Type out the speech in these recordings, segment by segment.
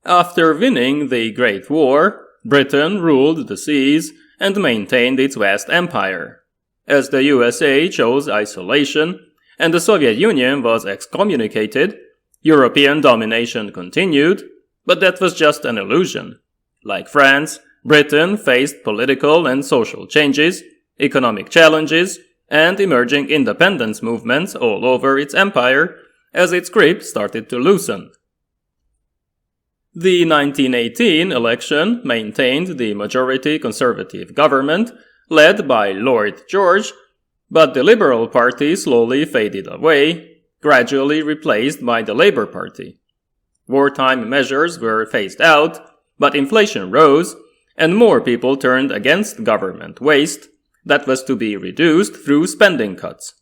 After winning the Great War, Britain ruled the seas and maintained its vast empire. As the USA chose isolation and the Soviet Union was excommunicated, European domination continued, but that was just an illusion. Like France, Britain faced political and social changes, economic challenges, and emerging independence movements all over its empire as its grip started to loosen. The 1918 election maintained the majority Conservative government led by Lloyd George, but the Liberal Party slowly faded away, gradually replaced by the Labour Party. Wartime measures were phased out, but inflation rose, and more people turned against government waste that was to be reduced through spending cuts.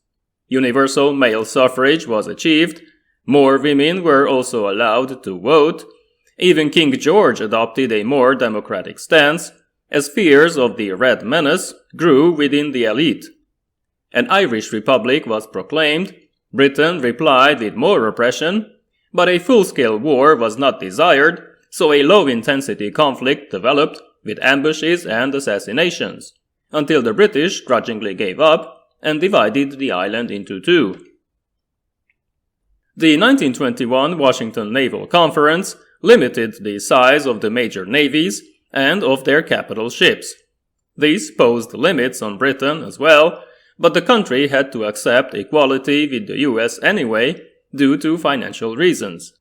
Universal male suffrage was achieved, more women were also allowed to vote, even King George adopted a more democratic stance, as fears of the Red Menace grew within the elite. An Irish Republic was proclaimed, Britain replied with more repression, but a full-scale war was not desired, so a low-intensity conflict developed with ambushes and assassinations, until the British grudgingly gave up and divided the island into two. The 1921 Washington Naval Conference limited the size of the major navies and of their capital ships. These posed limits on Britain as well, but the country had to accept equality with the US anyway due to financial reasons.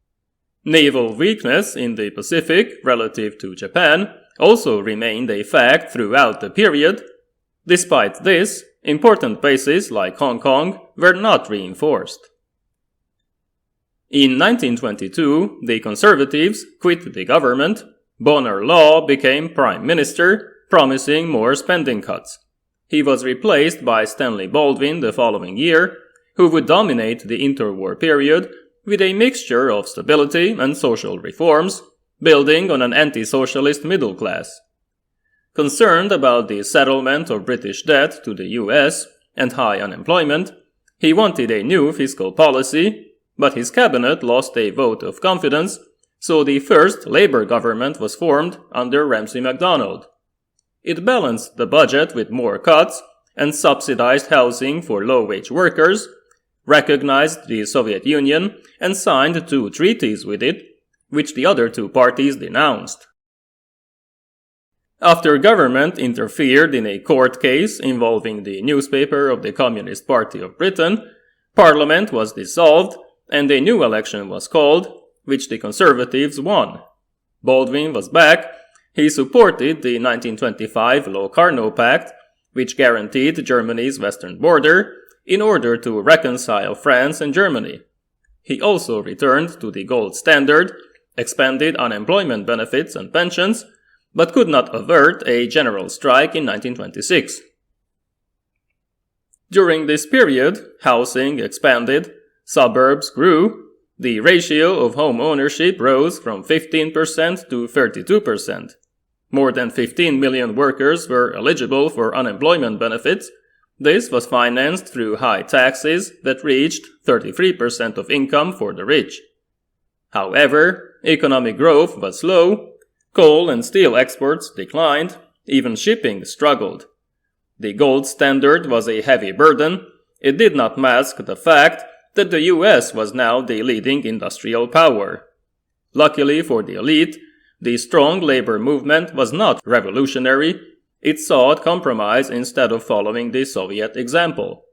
Naval weakness in the Pacific relative to Japan also remained a fact throughout the period. Despite this, important bases like Hong Kong were not reinforced. In 1922, the Conservatives quit the government. Bonar Law became Prime Minister, promising more spending cuts. He was replaced by Stanley Baldwin the following year, who would dominate the interwar period with a mixture of stability and social reforms, building on an anti-socialist middle class. Concerned about the settlement of British debt to the US and high unemployment, he wanted a new fiscal policy, but his cabinet lost a vote of confidence, so the first Labour government was formed under Ramsay MacDonald. It balanced the budget with more cuts and subsidized housing for low-wage workers, recognized the Soviet Union, and signed two treaties with it, which the other two parties denounced. After government interfered in a court case involving the newspaper of the Communist Party of Britain, Parliament was dissolved and a new election was called, which the Conservatives won. Baldwin was back. He supported the 1925 Locarno Pact, which guaranteed Germany's western border in order to reconcile France and Germany. He also returned to the gold standard, expanded unemployment benefits and pensions, but could not avert a general strike in 1926. During this period, housing expanded, suburbs grew, the ratio of home ownership rose from 15% to 32%. More than 15 million workers were eligible for unemployment benefits. This was financed through high taxes that reached 33% of income for the rich. However, economic growth was slow, coal and steel exports declined, even shipping struggled. The gold standard was a heavy burden. It did not mask the fact that the US was now the leading industrial power. Luckily for the elite, the strong labor movement was not revolutionary. It sought compromise instead of following the Soviet example.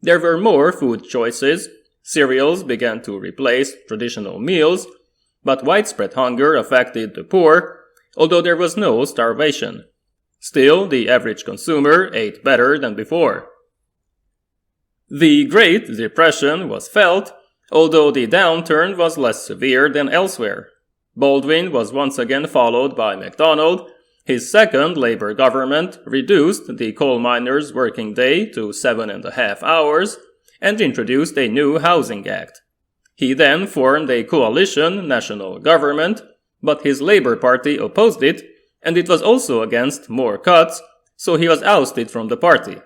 There were more food choices, cereals began to replace traditional meals, but widespread hunger affected the poor, although there was no starvation. Still, the average consumer ate better than before. The Great Depression was felt, although the downturn was less severe than elsewhere. Baldwin was once again followed by MacDonald. His second Labour government reduced the coal miners' working day to 7.5 hours and introduced a new Housing Act. He then formed a coalition national government, but his Labour Party opposed it, and it was also against more cuts, so he was ousted from the party.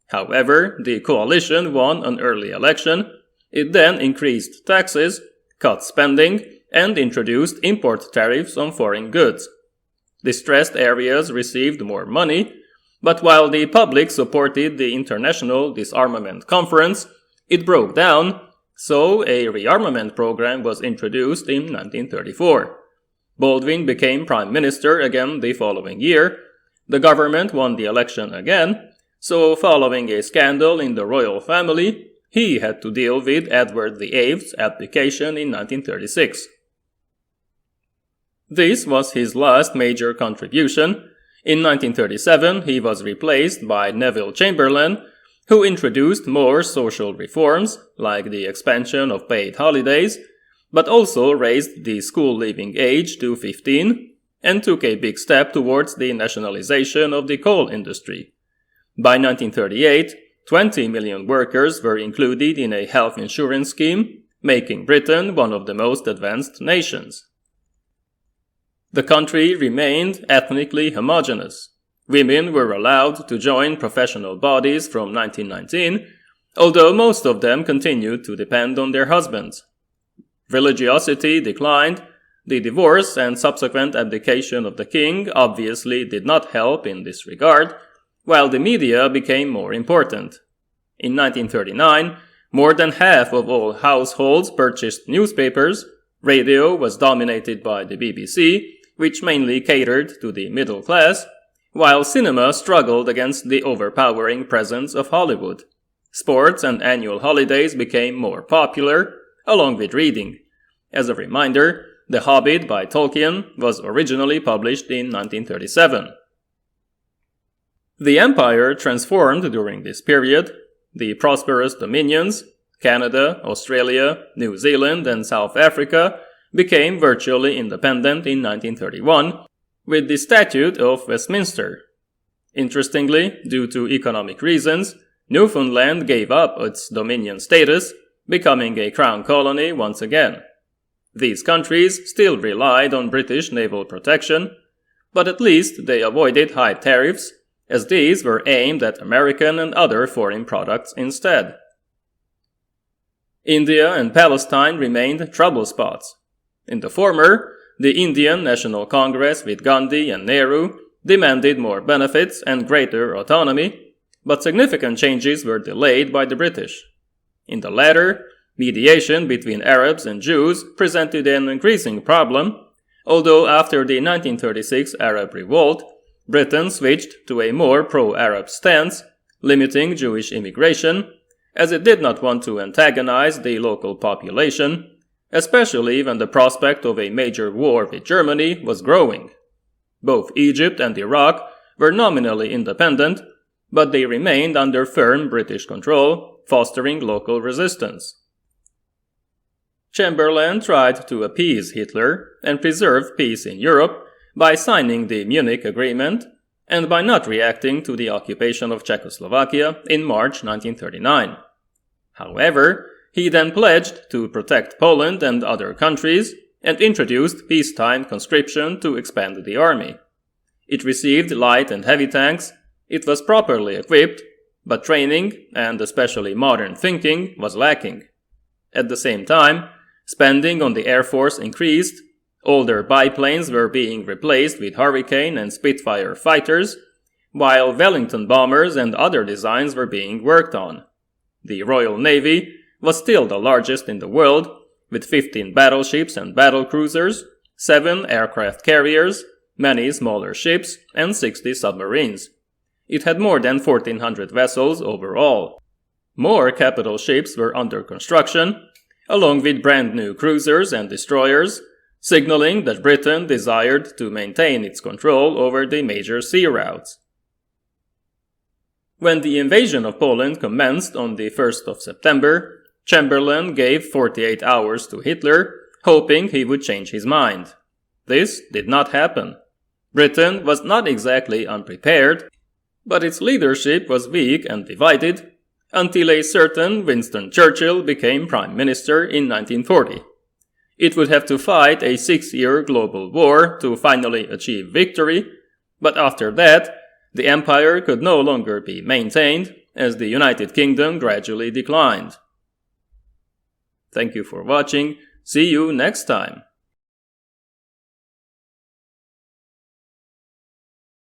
However, the coalition won an early election. It then increased taxes, cut spending, and introduced import tariffs on foreign goods. Distressed areas received more money, but while the public supported the International Disarmament Conference, it broke down, so a rearmament program was introduced in 1934. Baldwin became prime minister again the following year. The government won the election again, so following a scandal in the royal family, he had to deal with Edward VIII's abdication in 1936. This was his last major contribution. In 1937, he was replaced by Neville Chamberlain, who introduced more social reforms, like the expansion of paid holidays, but also raised the school-leaving age to 15 and took a big step towards the nationalization of the coal industry. By 1938, 20 million workers were included in a health insurance scheme, making Britain one of the most advanced nations. The country remained ethnically homogeneous. Women were allowed to join professional bodies from 1919, although most of them continued to depend on their husbands. Religiosity declined. The divorce and subsequent abdication of the king obviously did not help in this regard, while the media became more important. In 1939, more than half of all households purchased newspapers. Radio was dominated by the BBC, which mainly catered to the middle class, while cinema struggled against the overpowering presence of Hollywood. Sports and annual holidays became more popular, along with reading. As a reminder, The Hobbit by Tolkien was originally published in 1937. The empire transformed during this period. The prosperous dominions, Canada, Australia, New Zealand, and South Africa, became virtually independent in 1931 with the Statute of Westminster. Interestingly, due to economic reasons, Newfoundland gave up its dominion status, becoming a crown colony once again. These countries still relied on British naval protection, but at least they avoided high tariffs, as these were aimed at American and other foreign products instead. India and Palestine remained trouble spots. In the former, the Indian National Congress with Gandhi and Nehru demanded more benefits and greater autonomy, but significant changes were delayed by the British. In the latter, mediation between Arabs and Jews presented an increasing problem, although after the 1936 Arab Revolt, Britain switched to a more pro-Arab stance, limiting Jewish immigration, as it did not want to antagonize the local population, especially when the prospect of a major war with Germany was growing. Both Egypt and Iraq were nominally independent, but they remained under firm British control, fostering local resistance. Chamberlain tried to appease Hitler and preserve peace in Europe by signing the Munich Agreement and by not reacting to the occupation of Czechoslovakia in March 1939. However, he then pledged to protect Poland and other countries and introduced peacetime conscription to expand the army. It received light and heavy tanks, it was properly equipped, but training, and especially modern thinking, was lacking. At the same time, spending on the Air Force increased, older biplanes were being replaced with Hurricane and Spitfire fighters, while Wellington bombers and other designs were being worked on. The Royal Navy was still the largest in the world, with 15 battleships and battlecruisers, 7 aircraft carriers, many smaller ships, and 60 submarines. It had more than 1,400 vessels overall. More capital ships were under construction, along with brand new cruisers and destroyers, signaling that Britain desired to maintain its control over the major sea routes. When the invasion of Poland commenced on the 1st of September, Chamberlain gave 48 hours to Hitler, hoping he would change his mind. This did not happen. Britain was not exactly unprepared, but its leadership was weak and divided, until a certain Winston Churchill became Prime Minister in 1940. It would have to fight a 6-year global war to finally achieve victory, but after that, the empire could no longer be maintained, as the United Kingdom gradually declined. Thank you for watching. See you next time.